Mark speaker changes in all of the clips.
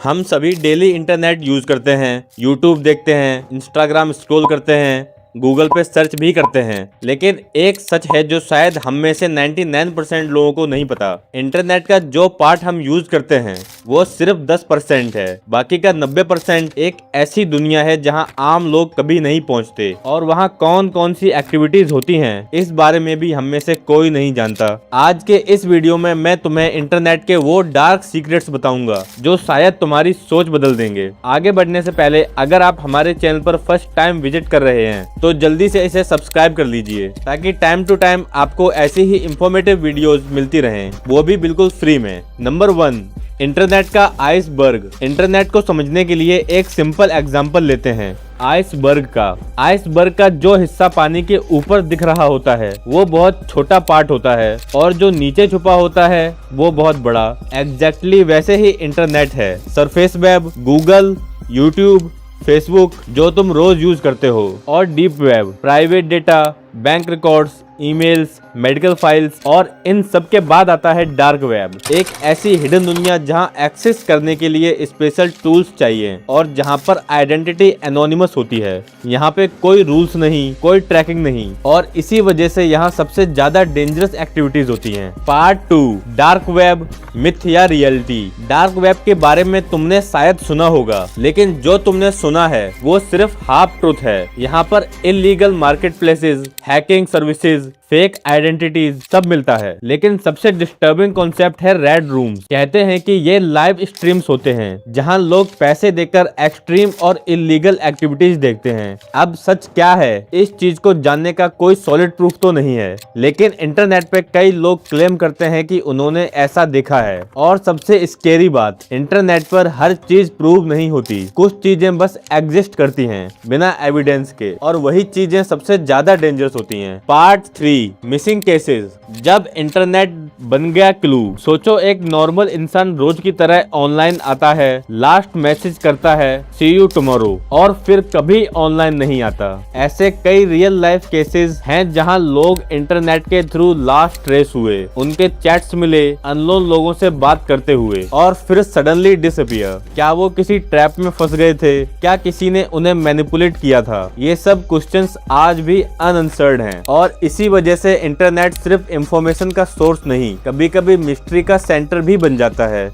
Speaker 1: हम सभी daily internet use करते हैं, यूट्यूब देखते हैं, इंस्टाग्राम स्क्रॉल करते हैं, गूगल पे सर्च भी करते हैं। लेकिन एक सच है जो शायद हम में से 99% लोगों को नहीं पता। इंटरनेट का जो पार्ट हम यूज करते हैं वो सिर्फ 10% है। बाकी का 90% एक ऐसी दुनिया है जहां आम लोग कभी नहीं पहुंचते, और वहां कौन कौन सी एक्टिविटीज होती हैं इस बारे में भी हम में से कोई नहीं जानता। आज के इस वीडियो में मैं तुम्हें इंटरनेट के वो डार्क सीक्रेट्स बताऊंगा जो शायद तुम्हारी सोच बदल देंगे। आगे बढ़ने से पहले अगर आप हमारे चैनल पर फर्स्ट टाइम विजिट कर रहे हैं तो जल्दी से इसे सब्सक्राइब कर लीजिए, ताकि टाइम टू टाइम आपको ऐसी ही इंफॉर्मेटिव वीडियोस मिलती रहें, वो भी बिल्कुल फ्री में। नंबर 1, इंटरनेट का आइसबर्ग। इंटरनेट को समझने के लिए एक सिंपल एग्जांपल लेते हैं आइसबर्ग का जो हिस्सा पानी के ऊपर दिख रहा होता है वो बहुत छोटा पार्ट होता है, और जो नीचे छुपा होता है वो बहुत बड़ा। एग्जैक्टली वैसे ही इंटरनेट है। Surface web, Google, YouTube, Facebook जो तुम रोज यूज करते हो, और deep web, private data, bank records, emails, medical files, और इन सब के बाद आता है डार्क वेब। एक ऐसी हिडन दुनिया जहां एक्सेस करने के लिए स्पेशल टूल्स चाहिए और जहां पर आइडेंटिटी एनोनिमस होती है। यहाँ पे कोई रूल्स नहीं, कोई ट्रैकिंग नहीं, और इसी वजह से यहाँ सबसे ज्यादा डेंजरस एक्टिविटीज होती हैं। पार्ट 2, डार्क वेब, मिथ या रियलिटी। डार्क वेब के बारे में तुमने शायद सुना होगा, लेकिन जो तुमने सुना है वो सिर्फ हाफ ट्रूथ है। यहाँ पर illegal market places, hacking services, fake identities सब मिलता है। लेकिन सबसे डिस्टर्बिंग कॉन्सेप्ट है रेड रूम्स। कहते हैं कि ये लाइव स्ट्रीम्स होते हैं जहां लोग पैसे देकर एक्सट्रीम और इलीगल एक्टिविटीज देखते हैं। अब सच क्या है, इस चीज को जानने का कोई सॉलिड प्रूफ तो नहीं है, लेकिन इंटरनेट पे कई लोग क्लेम करते हैं कि उन्होंने ऐसा देखा है। और सबसे स्केरी बात, इंटरनेट पर हर चीज प्रूव नहीं होती। कुछ चीजें बस एग्जिस्ट करती हैं बिना एविडेंस के, और वही चीजें सबसे ज्यादा डेंजरस होती हैं। Part 3, missing cases. जब इंटरनेट बन गया क्लू। सोचो, एक नॉर्मल इंसान रोज की तरह ऑनलाइन आता है, लास्ट मैसेज करता है सी यू टुमारो, और फिर कभी ऑनलाइन नहीं आता। ऐसे कई रियल लाइफ केसेस हैं जहां लोग इंटरनेट के थ्रू लास्ट ट्रेस हुए, उनके चैट्स मिले अननोन लोगों से बात करते हुए, और फिर सडनली डिसअपीयर। क्या वो किसी ट्रैप में फंस गए थे? क्या किसी ने उन्हें मैनिपुलेट किया था? ये सब क्वेश्चंस आज भी अनआंसर्ड हैं, और इसी वजह से इंटरनेट सिर्फ इंफॉर्मेशन का सोर्स नहीं, कभी कभी मिस्ट्री का सेंटर भी बन जाता है।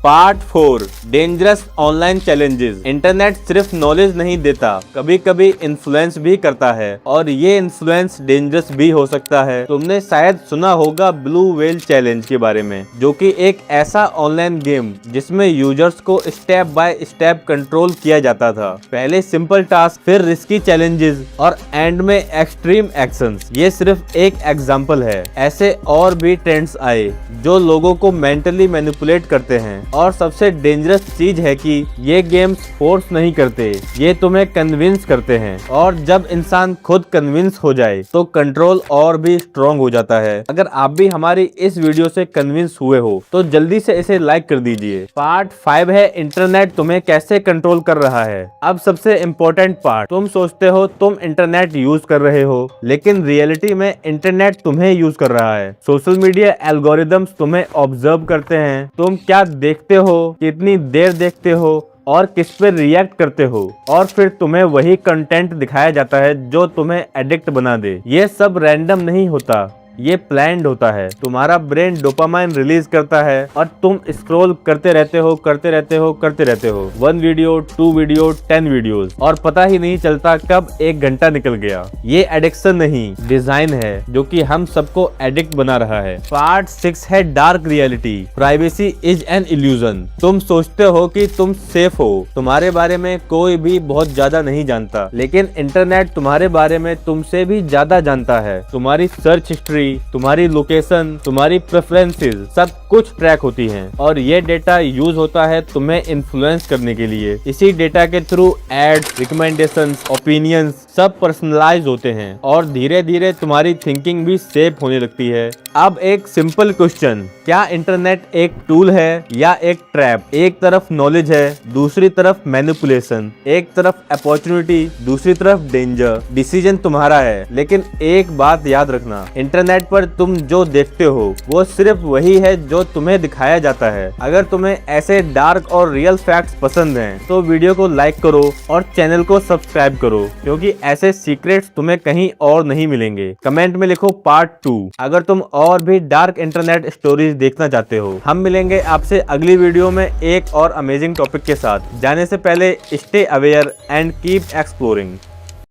Speaker 1: Part 4, dangerous online challenges. Internet सिर्फ नॉलेज नहीं देता, कभी कभी इन्फ्लुएंस भी करता है, और ये इन्फ्लुएंस डेंजरस भी हो सकता है। तुमने शायद सुना होगा ब्लू व्हेल चैलेंज के बारे में, जो कि एक ऐसा ऑनलाइन गेम जिसमें यूजर्स को स्टेप बाय स्टेप कंट्रोल किया जाता था। पहले सिंपल टास्क, फिर रिस्की चैलेंजेस, और एंड में एक्सट्रीम एक्शंस। ये सिर्फ एक एग्जांपल है। ऐसे और भी ट्रेंड्स आए जो लोगों को मेंटली मैनिपुलेट करते हैं। और सबसे डेंजरस चीज है कि ये गेम्स फोर्स नहीं करते, ये तुम्हें कन्विंस करते हैं, और जब इंसान खुद कन्विंस हो जाए तो कंट्रोल और भी स्ट्रॉन्ग हो जाता है। अगर आप भी हमारी इस वीडियो से कन्विंस हुए हो तो जल्दी से इसे लाइक कर दीजिए। पार्ट 5 है इंटरनेट तुम्हें कैसे कंट्रोल कर रहा है। अब सबसे इम्पोर्टेंट पार्ट, तुम सोचते हो तुम इंटरनेट यूज कर रहे हो, लेकिन रियलिटी में इंटरनेट तुम्हें यूज कर रहा है। सोशल मीडिया एल्गोरिदम्स तुम्हें ऑब्जर्व करते हैं, तुम क्या देखते हो, कितनी देर देखते हो, और किस पे रिएक्ट करते हो, और फिर तुम्हें वही कंटेंट दिखाया जाता है जो तुम्हें एडिक्ट बना दे। ये सब रैंडम नहीं होता, ये प्लान्ड होता है। तुम्हारा ब्रेन डोपामाइन रिलीज करता है, और तुम स्क्रॉल करते रहते हो 1 वीडियो, 2 वीडियो, 10 वीडियोस, और पता ही नहीं चलता कब 1 घंटा निकल गया। ये एडिक्शन नहीं, डिजाइन है जो कि हम सबको एडिक्ट बना रहा है। पार्ट 6 है dark reality. Privacy is an illusion. तुम सोचते हो कि तुम सेफ हो, तुम्हारे बारे में कोई भी बहुत ज्यादा नहीं जानता, लेकिन इंटरनेट तुम्हारे बारे में तुमसे भी ज्यादा जानता है। तुम्हारी सर्च हिस्ट्री, तुम्हारी लोकेशन, तुम्हारी प्रेफरेंसेस सब कुछ ट्रैक होती हैं, और ये डेटा यूज होता है तुम्हें इन्फ्लुएंस करने के लिए। इसी डेटा के थ्रू एड्स, रिकमेंडेशंस, ओपिनियंस सब पर्सनलाइज होते हैं और धीरे धीरे तुम्हारी थिंकिंग भी शेप होने लगती है। अब एक सिंपल क्वेश्चन, क्या इंटरनेट एक टूल है या एक ट्रैप? एक तरफ नॉलेज है, दूसरी तरफ मैनिपुलेशन, एक तरफ अपॉर्चुनिटी, दूसरी तरफ डेंजर। डिसीजन तुम्हारा है, लेकिन एक बात याद रखना, इंटरनेट पर तुम जो देखते हो वो सिर्फ वही है जो तुम्हें दिखाया जाता है। अगर तुम्हें ऐसे डार्क और रियल फैक्ट्स पसंद हैं तो वीडियो को लाइक करो और चैनल को सब्सक्राइब करो, क्योंकि ऐसे सीक्रेट्स तुम्हें कहीं और नहीं मिलेंगे। कमेंट में लिखो पार्ट 2 अगर तुम और भी डार्क इंटरनेट स्टोरीज देखना चाहते हो। हम मिलेंगे आपसे अगली वीडियो में एक और अमेजिंग टॉपिक के साथ। जाने से पहले stay aware and keep exploring.